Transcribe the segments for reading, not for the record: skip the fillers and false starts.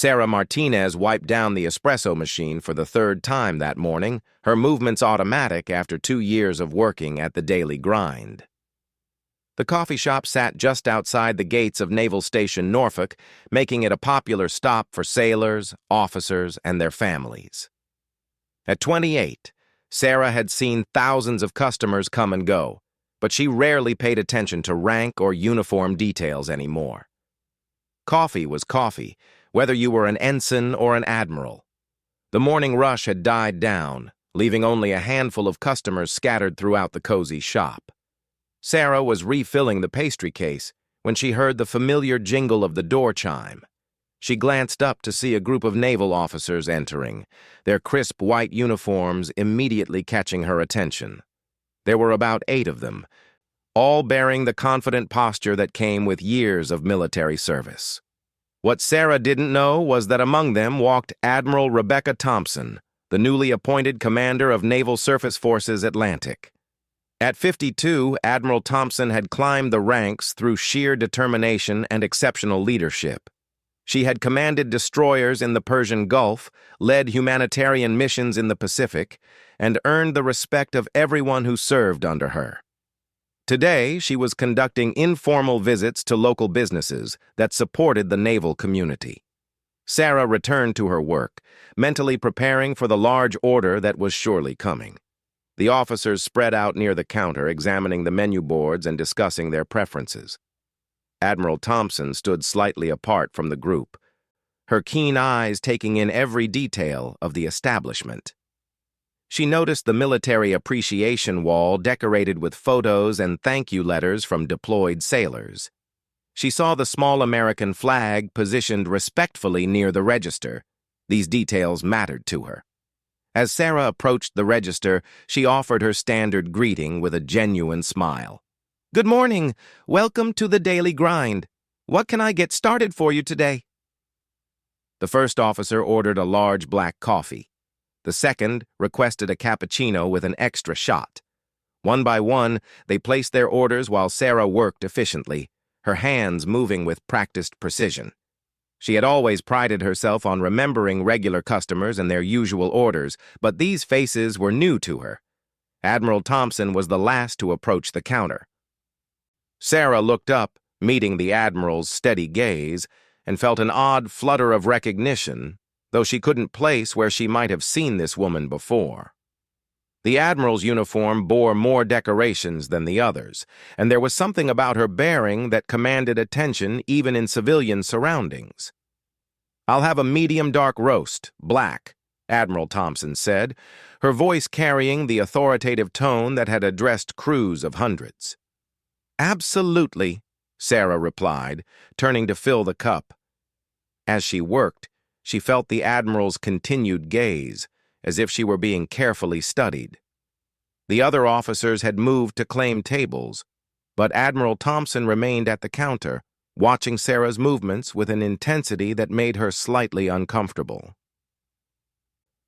Sarah Martinez wiped down the espresso machine for the third time that morning, her movements automatic after 2 years of working at the daily grind. The coffee shop sat just outside the gates of Naval Station Norfolk, making it a popular stop for sailors, officers, and their families. At 28, Sarah had seen thousands of customers come and go, but she rarely paid attention to rank or uniform details anymore. Coffee was coffee, whether you were an ensign or an admiral. The morning rush had died down, leaving only a handful of customers scattered throughout the cozy shop. Sarah was refilling the pastry case when she heard the familiar jingle of the door chime. She glanced up to see a group of naval officers entering, their crisp white uniforms immediately catching her attention. There were about 8 of them, all bearing the confident posture that came with years of military service. What Sarah didn't know was that among them walked Admiral Rebecca Thompson, the newly appointed commander of Naval Surface Forces Atlantic. At 52, Admiral Thompson had climbed the ranks through sheer determination and exceptional leadership. She had commanded destroyers in the Persian Gulf, led humanitarian missions in the Pacific, and earned the respect of everyone who served under her. Today, she was conducting informal visits to local businesses that supported the naval community. Sarah returned to her work, mentally preparing for the large order that was surely coming. The officers spread out near the counter, examining the menu boards and discussing their preferences. Admiral Thompson stood slightly apart from the group, her keen eyes taking in every detail of the establishment. She noticed the military appreciation wall decorated with photos and thank-you letters from deployed sailors. She saw the small American flag positioned respectfully near the register. These details mattered to her. As Sarah approached the register, she offered her standard greeting with a genuine smile. "Good morning. Welcome to the daily grind. What can I get started for you today?" The first officer ordered a large black coffee. The second requested a cappuccino with an extra shot. One by one, they placed their orders while Sarah worked efficiently, her hands moving with practiced precision. She had always prided herself on remembering regular customers and their usual orders, but these faces were new to her. Admiral Thompson was the last to approach the counter. Sarah looked up, meeting the Admiral's steady gaze, and felt an odd flutter of recognition, though she couldn't place where she might have seen this woman before. The Admiral's uniform bore more decorations than the others, and there was something about her bearing that commanded attention even in civilian surroundings. "I'll have a medium dark roast, black," Admiral Thompson said, her voice carrying the authoritative tone that had addressed crews of hundreds. "Absolutely," Sarah replied, turning to fill the cup. As she worked, she felt the Admiral's continued gaze, as if she were being carefully studied. The other officers had moved to claim tables, but Admiral Thompson remained at the counter, watching Sarah's movements with an intensity that made her slightly uncomfortable.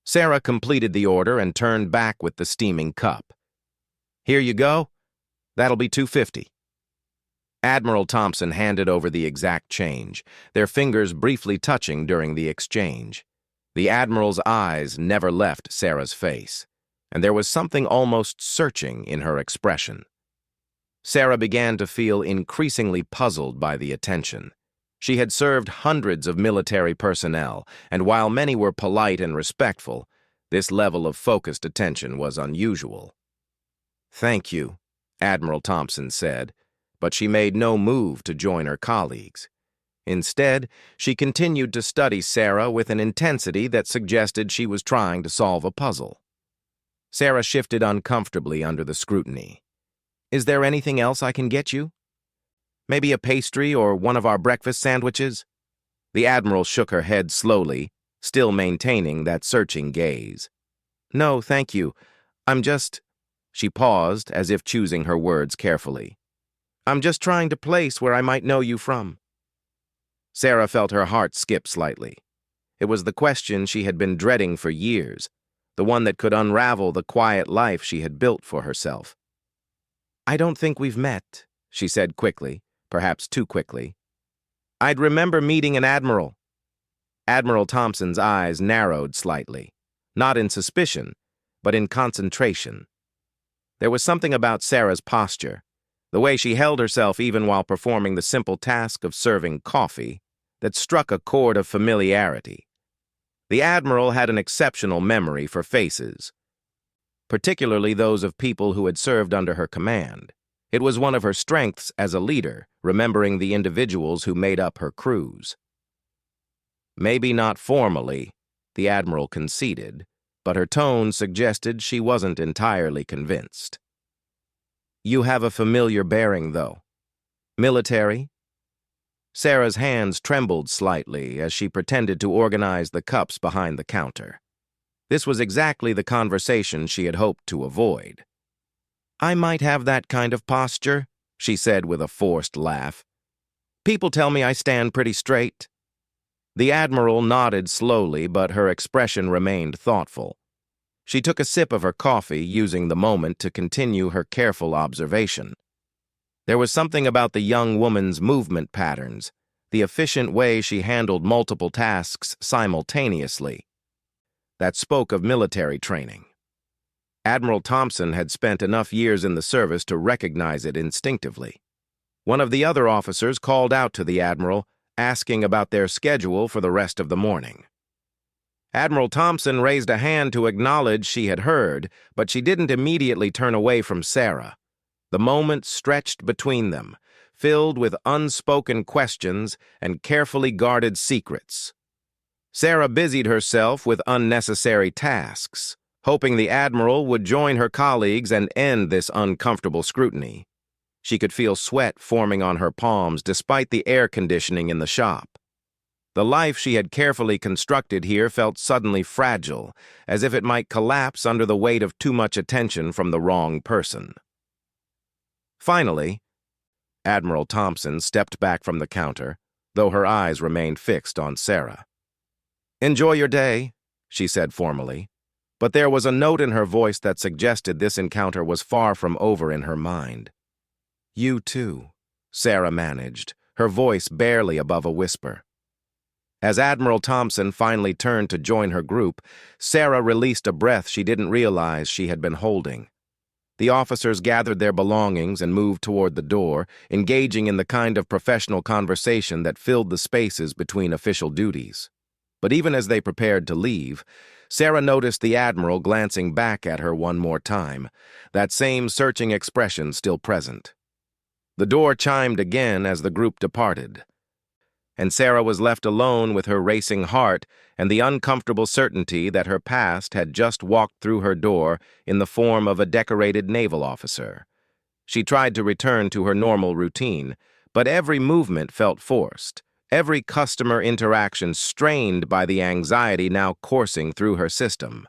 Sarah completed the order and turned back with the steaming cup. "Here you go. That'll be $2.50. Admiral Thompson handed over the exact change, their fingers briefly touching during the exchange. The Admiral's eyes never left Sarah's face, and there was something almost searching in her expression. Sarah began to feel increasingly puzzled by the attention. She had served hundreds of military personnel, and while many were polite and respectful, this level of focused attention was unusual. "Thank you," Admiral Thompson said, but she made no move to join her colleagues. Instead, she continued to study Sarah with an intensity that suggested she was trying to solve a puzzle. Sarah shifted uncomfortably under the scrutiny. "Is there anything else I can get you? Maybe a pastry or one of our breakfast sandwiches?" The Admiral shook her head slowly, still maintaining that searching gaze. "No, thank you. I'm just—" She paused, as if choosing her words carefully. "I'm just trying to place where I might know you from." Sarah felt her heart skip slightly. It was the question she had been dreading for years, the one that could unravel the quiet life she had built for herself. "I don't think we've met," she said quickly, perhaps too quickly. "I'd remember meeting an admiral." Admiral Thompson's eyes narrowed slightly, not in suspicion, but in concentration. There was something about Sarah's posture, the way she held herself even while performing the simple task of serving coffee, that struck a chord of familiarity. The Admiral had an exceptional memory for faces, particularly those of people who had served under her command. It was one of her strengths as a leader, remembering the individuals who made up her crews. Maybe not formally, the Admiral conceded, but her tone suggested she wasn't entirely convinced. You have a familiar bearing, though. Military? Sarah's hands trembled slightly as she pretended to organize the cups behind the counter. This was exactly the conversation she had hoped to avoid. I might have that kind of posture, she said with a forced laugh. People tell me I stand pretty straight. The Admiral nodded slowly, but her expression remained thoughtful. She took a sip of her coffee, using the moment to continue her careful observation. There was something about the young woman's movement patterns, the efficient way she handled multiple tasks simultaneously, that spoke of military training. Admiral Thompson had spent enough years in the service to recognize it instinctively. One of the other officers called out to the Admiral, asking about their schedule for the rest of the morning. Admiral Thompson raised a hand to acknowledge she had heard, but she didn't immediately turn away from Sarah. The moment stretched between them, filled with unspoken questions and carefully guarded secrets. Sarah busied herself with unnecessary tasks, hoping the Admiral would join her colleagues and end this uncomfortable scrutiny. She could feel sweat forming on her palms despite the air conditioning in the shop. The life she had carefully constructed here felt suddenly fragile, as if it might collapse under the weight of too much attention from the wrong person. Finally, Admiral Thompson stepped back from the counter, though her eyes remained fixed on Sarah. Enjoy your day, she said formally, but there was a note in her voice that suggested this encounter was far from over in her mind. You too, Sarah managed, her voice barely above a whisper. As Admiral Thompson finally turned to join her group, Sarah released a breath she didn't realize she had been holding. The officers gathered their belongings and moved toward the door, engaging in the kind of professional conversation that filled the spaces between official duties. But even as they prepared to leave, Sarah noticed the Admiral glancing back at her one more time, that same searching expression still present. The door chimed again as the group departed, and Sarah was left alone with her racing heart and the uncomfortable certainty that her past had just walked through her door in the form of a decorated naval officer. She tried to return to her normal routine, but every movement felt forced, every customer interaction strained by the anxiety now coursing through her system.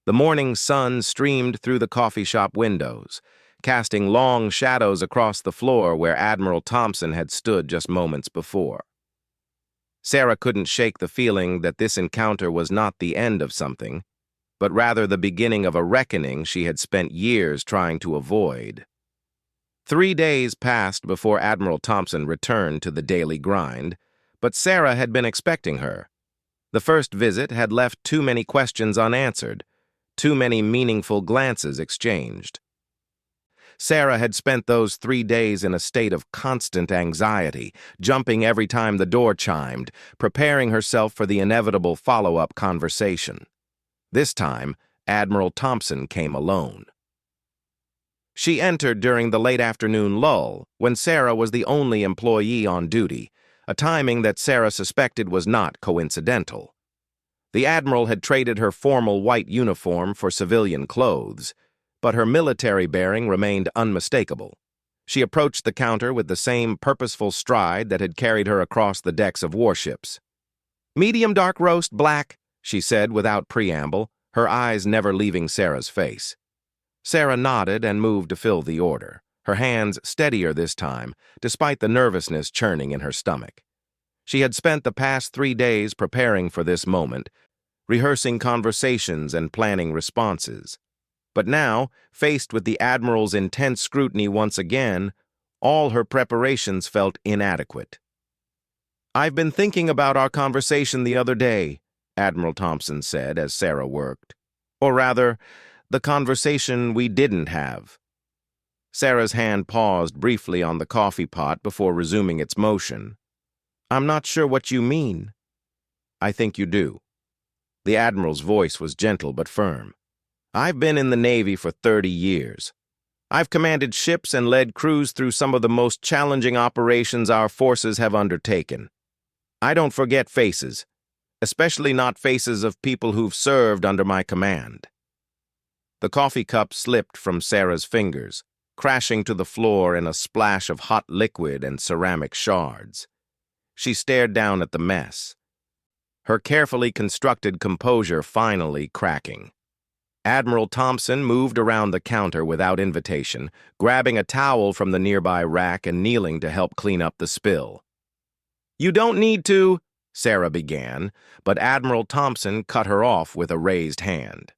The morning sun streamed through the coffee shop windows, casting long shadows across the floor where Admiral Thompson had stood just moments before. Sarah couldn't shake the feeling that this encounter was not the end of something, but rather the beginning of a reckoning she had spent years trying to avoid. 3 days passed before Admiral Thompson returned to the daily grind, but Sarah had been expecting her. The first visit had left too many questions unanswered, too many meaningful glances exchanged. Sarah had spent those 3 days in a state of constant anxiety, jumping every time the door chimed, preparing herself for the inevitable follow-up conversation. This time, Admiral Thompson came alone. She entered during the late afternoon lull, when Sarah was the only employee on duty, a timing that Sarah suspected was not coincidental. The Admiral had traded her formal white uniform for civilian clothes, but her military bearing remained unmistakable. She approached the counter with the same purposeful stride that had carried her across the decks of warships. "Medium dark roast, black," she said without preamble, her eyes never leaving Sarah's face. Sarah nodded and moved to fill the order, her hands steadier this time, despite the nervousness churning in her stomach. She had spent the past 3 days preparing for this moment, rehearsing conversations and planning responses. But now, faced with the Admiral's intense scrutiny once again, all her preparations felt inadequate. "I've been thinking about our conversation the other day," Admiral Thompson said as Sarah worked. "Or rather, the conversation we didn't have." Sarah's hand paused briefly on the coffee pot before resuming its motion. "I'm not sure what you mean." "I think you do." The Admiral's voice was gentle but firm. "I've been in the Navy for 30 years. I've commanded ships and led crews through some of the most challenging operations our forces have undertaken. I don't forget faces, especially not faces of people who've served under my command." The coffee cup slipped from Sarah's fingers, crashing to the floor in a splash of hot liquid and ceramic shards. She stared down at the mess, her carefully constructed composure finally cracking. Admiral Thompson moved around the counter without invitation, grabbing a towel from the nearby rack and kneeling to help clean up the spill. "You don't need to," Sarah began, but Admiral Thompson cut her off with a raised hand.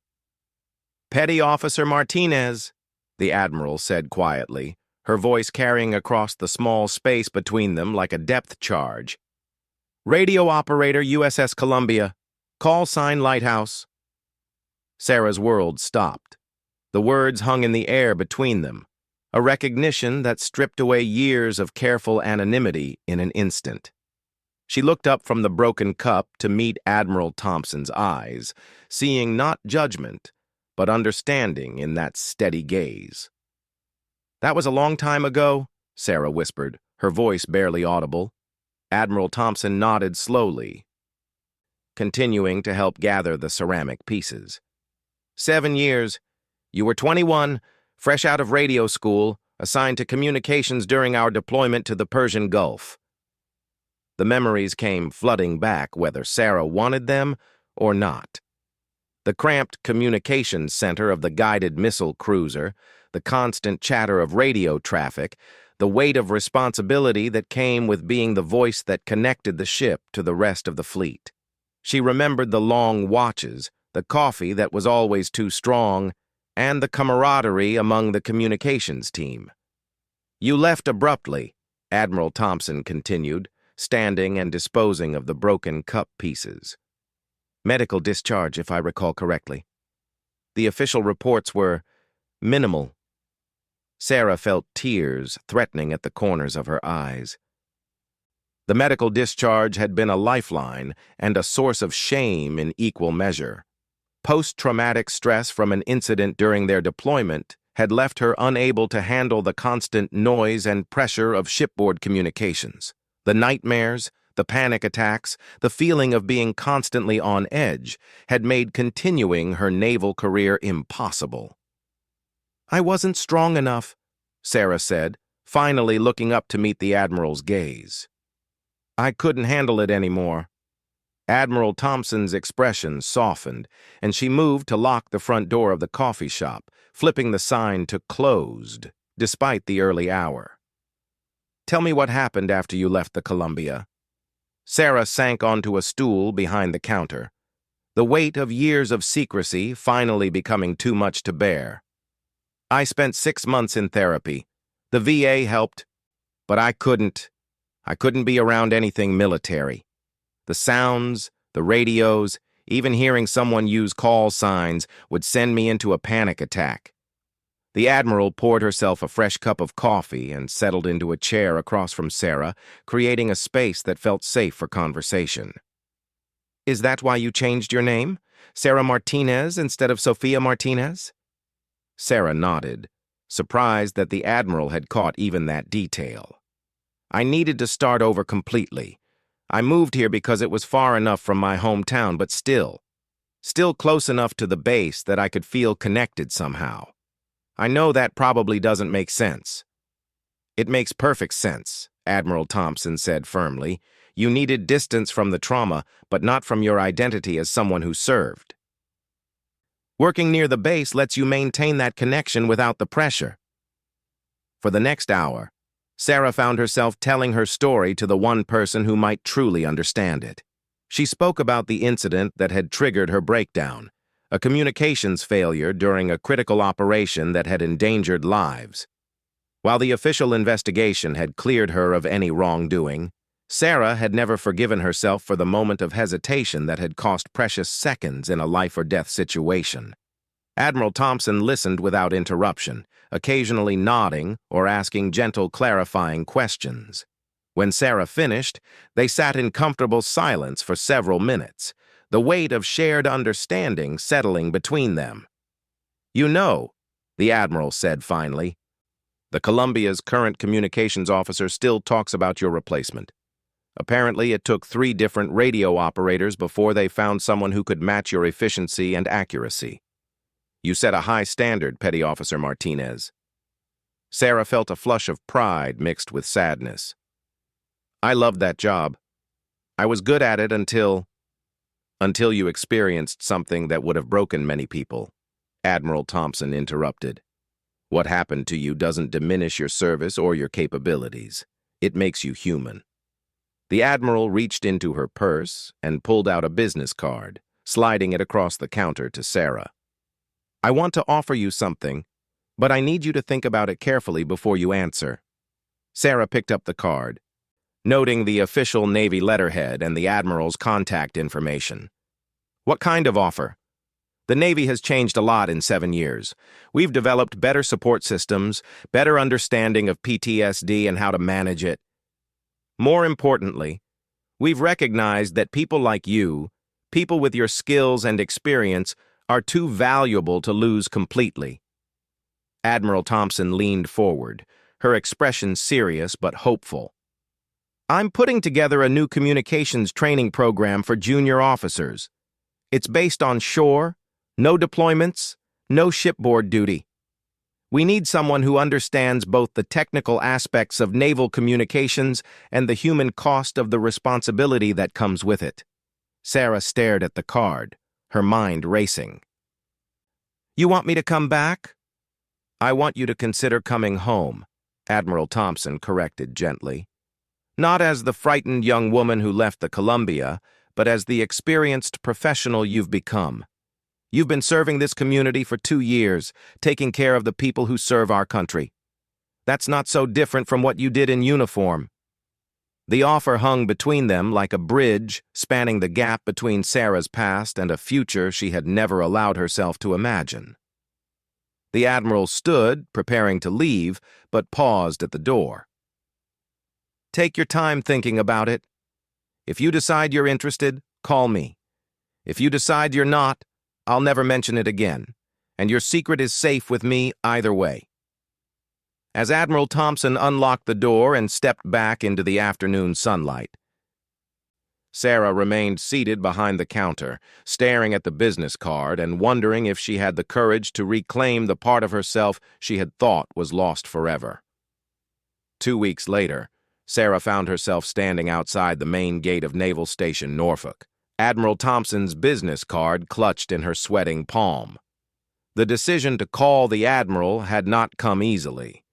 "Petty Officer Martinez," the Admiral said quietly, her voice carrying across the small space between them like a depth charge. "Radio operator USS Columbia. Call sign Lighthouse." Sarah's world stopped. The words hung in the air between them, a recognition that stripped away years of careful anonymity in an instant. She looked up from the broken cup to meet Admiral Thompson's eyes, seeing not judgment, but understanding in that steady gaze. "That was a long time ago," Sarah whispered, her voice barely audible. Admiral Thompson nodded slowly, continuing to help gather the ceramic pieces. 7 years. You were 21, fresh out of radio school, assigned to communications during our deployment to the Persian Gulf." The memories came flooding back, whether Sarah wanted them or not. The cramped communications center of the guided missile cruiser, the constant chatter of radio traffic, the weight of responsibility that came with being the voice that connected the ship to the rest of the fleet. She remembered the long watches, the coffee that was always too strong, and the camaraderie among the communications team. "You left abruptly," Admiral Thompson continued, standing and disposing of the broken cup pieces. "Medical discharge, if I recall correctly. The official reports were minimal." Sarah felt tears threatening at the corners of her eyes. The medical discharge had been a lifeline and a source of shame in equal measure. Post-traumatic stress from an incident during their deployment had left her unable to handle the constant noise and pressure of shipboard communications. The nightmares, the panic attacks, the feeling of being constantly on edge had made continuing her naval career impossible. "I wasn't strong enough," Sarah said, finally looking up to meet the Admiral's gaze. "I couldn't handle it anymore." Admiral Thompson's expression softened, and she moved to lock the front door of the coffee shop, flipping the sign to closed, despite the early hour. "Tell me what happened after you left the Columbia." Sarah sank onto a stool behind the counter, the weight of years of secrecy finally becoming too much to bear. "I spent 6 months in therapy. The VA helped, but I couldn't be around anything military. The sounds, the radios, even hearing someone use call signs would send me into a panic attack." The Admiral poured herself a fresh cup of coffee and settled into a chair across from Sarah, creating a space that felt safe for conversation. "Is that why you changed your name? Sarah Martinez instead of Sophia Martinez?" Sarah nodded, surprised that the Admiral had caught even that detail. "I needed to start over completely. I moved here because it was far enough from my hometown, but still close enough to the base that I could feel connected somehow. I know that probably doesn't make sense." "It makes perfect sense," Admiral Thompson said firmly. "You needed distance from the trauma, but not from your identity as someone who served. Working near the base lets you maintain that connection without the pressure." For the next hour, Sarah found herself telling her story to the one person who might truly understand it. She spoke about the incident that had triggered her breakdown, a communications failure during a critical operation that had endangered lives. While the official investigation had cleared her of any wrongdoing, Sarah had never forgiven herself for the moment of hesitation that had cost precious seconds in a life-or-death situation. Admiral Thompson listened without interruption, occasionally nodding or asking gentle, clarifying questions. When Sarah finished, they sat in comfortable silence for several minutes, the weight of shared understanding settling between them. "You know," the Admiral said finally, "the Columbia's current communications officer still talks about your replacement. Apparently, it took 3 different radio operators before they found someone who could match your efficiency and accuracy. You set a high standard, Petty Officer Martinez." Sarah felt a flush of pride mixed with sadness. "I loved that job. I was good at it until you experienced something that would have broken many people," Admiral Thompson interrupted. "What happened to you doesn't diminish your service or your capabilities. It makes you human." The Admiral reached into her purse and pulled out a business card, sliding it across the counter to Sarah. "I want to offer you something, but I need you to think about it carefully before you answer." Sarah picked up the card, noting the official Navy letterhead and the Admiral's contact information. "What kind of offer?" "The Navy has changed a lot in 7 years. We've developed better support systems, better understanding of PTSD and how to manage it. More importantly, we've recognized that people like you, people with your skills and experience, are too valuable to lose completely." Admiral Thompson leaned forward, her expression serious but hopeful. "I'm putting together a new communications training program for junior officers. It's based on shore, no deployments, no shipboard duty. We need someone who understands both the technical aspects of naval communications and the human cost of the responsibility that comes with it." Sarah stared at the card, her mind racing. "You want me to come back?" "I want you to consider coming home," Admiral Thompson corrected gently. "Not as the frightened young woman who left the Columbia, but as the experienced professional you've become. You've been serving this community for 2 years, taking care of the people who serve our country. That's not so different from what you did in uniform." The offer hung between them like a bridge, spanning the gap between Sarah's past and a future she had never allowed herself to imagine. The Admiral stood, preparing to leave, but paused at the door. "Take your time thinking about it. If you decide you're interested, call me. If you decide you're not, I'll never mention it again, and your secret is safe with me either way." As Admiral Thompson unlocked the door and stepped back into the afternoon sunlight, Sarah remained seated behind the counter, staring at the business card and wondering if she had the courage to reclaim the part of herself she had thought was lost forever. 2 weeks later, Sarah found herself standing outside the main gate of Naval Station Norfolk, Admiral Thompson's business card clutched in her sweating palm. The decision to call the Admiral had not come easily.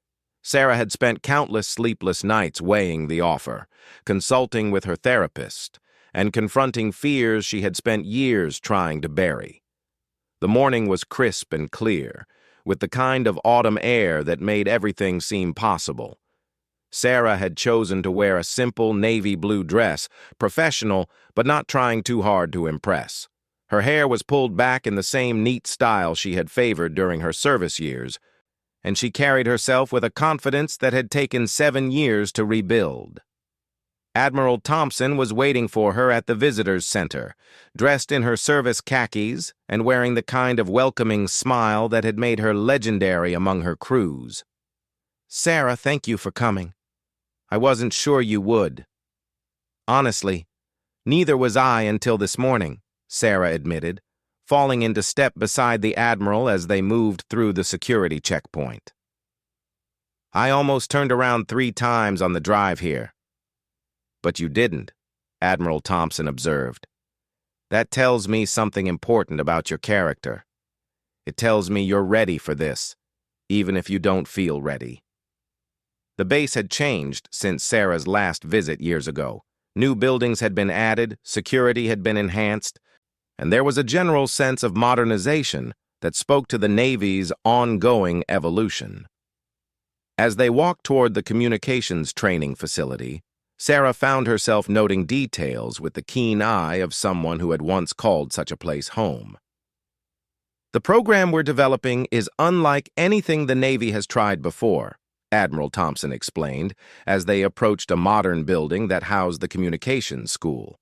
Sarah had spent countless sleepless nights weighing the offer, consulting with her therapist, and confronting fears she had spent years trying to bury. The morning was crisp and clear, with the kind of autumn air that made everything seem possible. Sarah had chosen to wear a simple navy blue dress, professional but not trying too hard to impress. Her hair was pulled back in the same neat style she had favored during her service years, and she carried herself with a confidence that had taken 7 years to rebuild. Admiral Thompson was waiting for her at the visitors' center, dressed in her service khakis and wearing the kind of welcoming smile that had made her legendary among her crews. "Sarah, thank you for coming. I wasn't sure you would." "Honestly, neither was I until this morning," Sarah admitted, falling into step beside the Admiral as they moved through the security checkpoint. "I almost turned around 3 times on the drive here." "But you didn't," Admiral Thompson observed. "That tells me something important about your character. It tells me you're ready for this, even if you don't feel ready." The base had changed since Sarah's last visit years ago. New buildings had been added, security had been enhanced, and there was a general sense of modernization that spoke to the Navy's ongoing evolution. As they walked toward the communications training facility, Sarah found herself noting details with the keen eye of someone who had once called such a place home. "The program we're developing is unlike anything the Navy has tried before," Admiral Thompson explained as they approached a modern building that housed the communications school.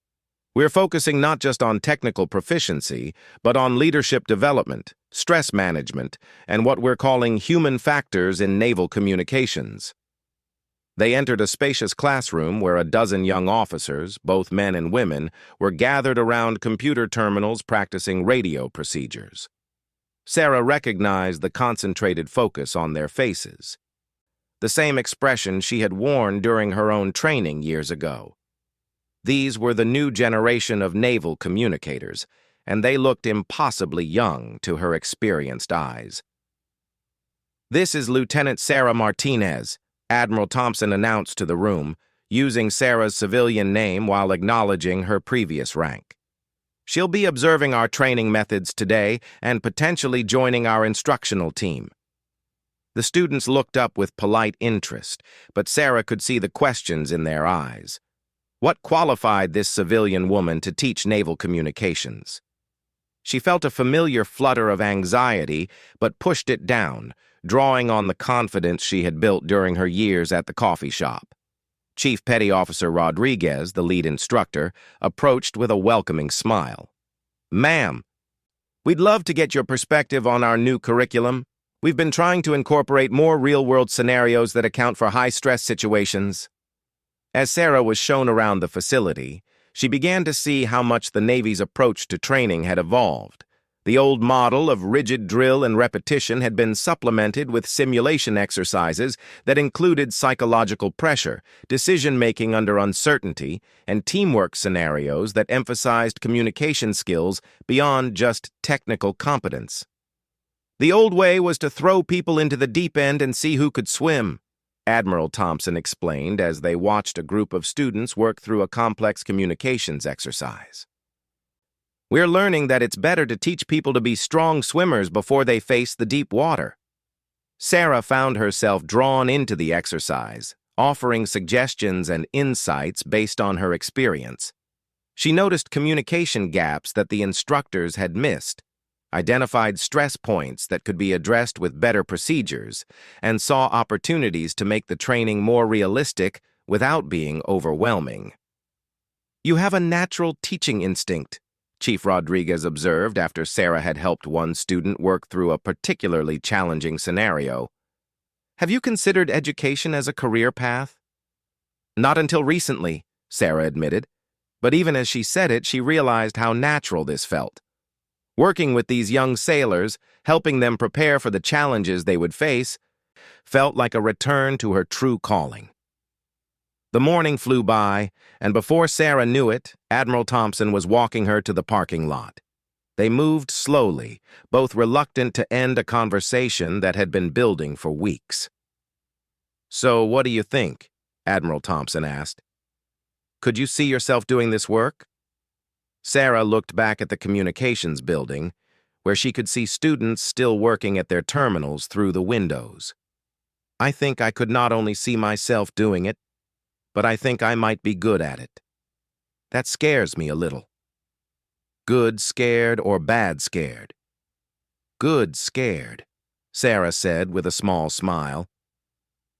"We're focusing not just on technical proficiency, but on leadership development, stress management, and what we're calling human factors in naval communications." They entered a spacious classroom where a dozen young officers, both men and women, were gathered around computer terminals practicing radio procedures. Sarah recognized the concentrated focus on their faces, the same expression she had worn during her own training years ago. These were the new generation of naval communicators, and they looked impossibly young to her experienced eyes. "This is Lieutenant Sarah Martinez," Admiral Thompson announced to the room, using Sarah's civilian name while acknowledging her previous rank. "She'll be observing our training methods today and potentially joining our instructional team." The students looked up with polite interest, but Sarah could see the questions in their eyes. What qualified this civilian woman to teach naval communications? She felt a familiar flutter of anxiety, but pushed it down, drawing on the confidence she had built during her years at the coffee shop. Chief Petty Officer Rodriguez, the lead instructor, approached with a welcoming smile. "Ma'am, we'd love to get your perspective on our new curriculum. We've been trying to incorporate more real-world scenarios that account for high-stress situations." As Sarah was shown around the facility, she began to see how much the Navy's approach to training had evolved. The old model of rigid drill and repetition had been supplemented with simulation exercises that included psychological pressure, decision-making under uncertainty, and teamwork scenarios that emphasized communication skills beyond just technical competence. "The old way was to throw people into the deep end and see who could swim," Admiral Thompson explained as they watched a group of students work through a complex communications exercise. "We're learning that it's better to teach people to be strong swimmers before they face the deep water." Sarah found herself drawn into the exercise, offering suggestions and insights based on her experience. She noticed communication gaps that the instructors had missed, identified stress points that could be addressed with better procedures, and saw opportunities to make the training more realistic without being overwhelming. "You have a natural teaching instinct," Chief Rodriguez observed after Sarah had helped one student work through a particularly challenging scenario. "Have you considered education as a career path?" "Not until recently," Sarah admitted, but even as she said it, she realized how natural this felt. Working with these young sailors, helping them prepare for the challenges they would face, felt like a return to her true calling. The morning flew by, and before Sarah knew it, Admiral Thompson was walking her to the parking lot. They moved slowly, both reluctant to end a conversation that had been building for weeks. "So, what do you think?" Admiral Thompson asked. "Could you see yourself doing this work?" Sarah looked back at the communications building, where she could see students still working at their terminals through the windows. "I think I could not only see myself doing it, but I think I might be good at it. That scares me a little." "Good scared or bad scared?" "Good scared," Sarah said with a small smile.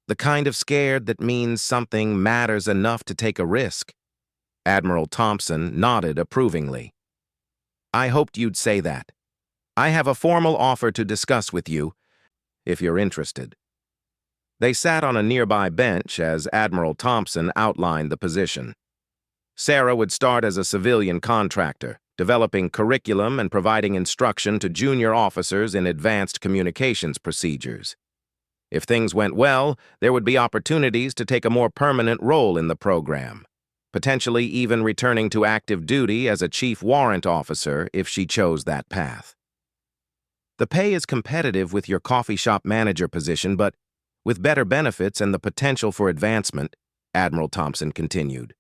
"The kind of scared that means something matters enough to take a risk." Admiral Thompson nodded approvingly. "I hoped you'd say that. I have a formal offer to discuss with you, if you're interested." They sat on a nearby bench as Admiral Thompson outlined the position. Sarah would start as a civilian contractor, developing curriculum and providing instruction to junior officers in advanced communications procedures. If things went well, there would be opportunities to take a more permanent role in the program, potentially even returning to active duty as a chief warrant officer if she chose that path. "The pay is competitive with your coffee shop manager position, but with better benefits and the potential for advancement," Admiral Thompson continued.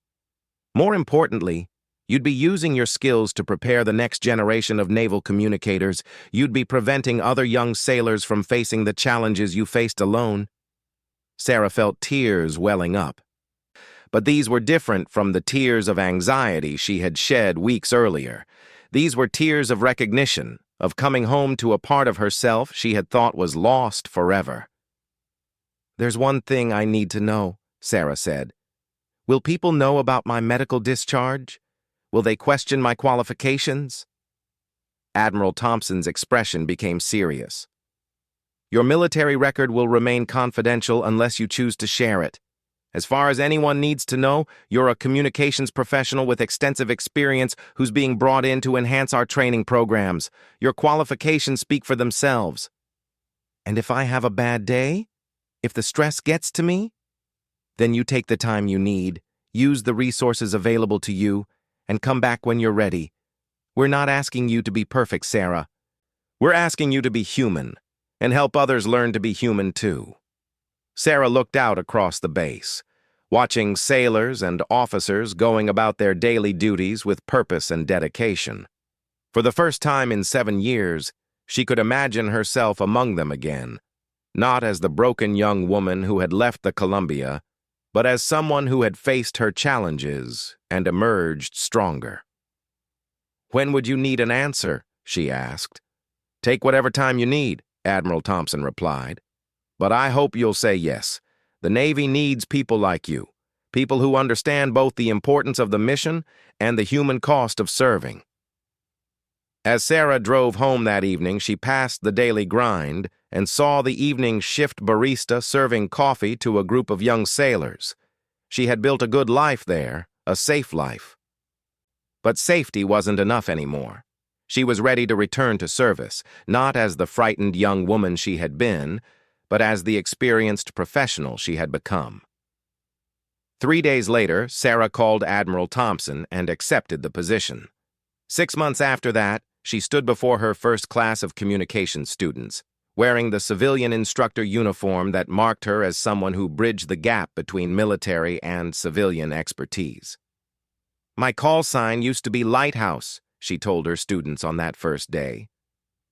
"More importantly, you'd be using your skills to prepare the next generation of naval communicators. You'd be preventing other young sailors from facing the challenges you faced alone." Sarah felt tears welling up. but these were different from the tears of anxiety she had shed weeks earlier. These were tears of recognition, of coming home to a part of herself she had thought was lost forever. "There's one thing I need to know," Sarah said. "Will people know about my medical discharge? Will they question my qualifications?" Admiral Thompson's expression became serious. "Your military record will remain confidential unless you choose to share it. As far as anyone needs to know, you're a communications professional with extensive experience who's being brought in to enhance our training programs. Your qualifications speak for themselves. And if I have a bad day? If the stress gets to me? Then you take the time you need, use the resources available to you, and come back when you're ready. We're not asking you to be perfect, Sarah. We're asking you to be human, and help others learn to be human too." Sarah looked out across the base, watching sailors and officers going about their daily duties with purpose and dedication. For the first time in 7 years, she could imagine herself among them again, not as the broken young woman who had left the Columbia, but as someone who had faced her challenges and emerged stronger. "When would you need an answer?" she asked. "Take whatever time you need," Admiral Thompson replied. "But I hope you'll say yes. The Navy needs people like you, people who understand both the importance of the mission and the human cost of serving." As Sarah drove home that evening, she passed the daily grind and saw the evening shift barista serving coffee to a group of young sailors. She had built a good life there, a safe life. But safety wasn't enough anymore. She was ready to return to service, not as the frightened young woman she had been, but as the experienced professional she had become. 3 days later, Sarah called Admiral Thompson and accepted the position. 6 months after that, she stood before her first class of communications students, wearing the civilian instructor uniform that marked her as someone who bridged the gap between military and civilian expertise. "My call sign used to be Lighthouse," she told her students on that first day.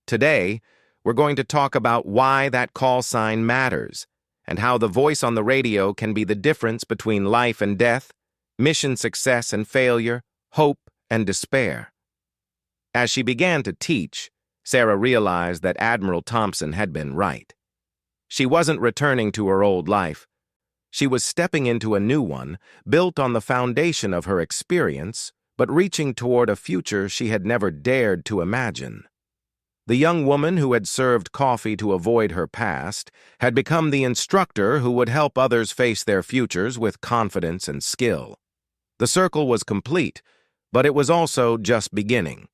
"Today, we're going to talk about why that call sign matters and how the voice on the radio can be the difference between life and death, mission success and failure, hope and despair." As she began to teach, Sarah realized that Admiral Thompson had been right. She wasn't returning to her old life. She was stepping into a new one, built on the foundation of her experience, but reaching toward a future she had never dared to imagine. The young woman who had served coffee to avoid her past had become the instructor who would help others face their futures with confidence and skill. The circle was complete, but it was also just beginning.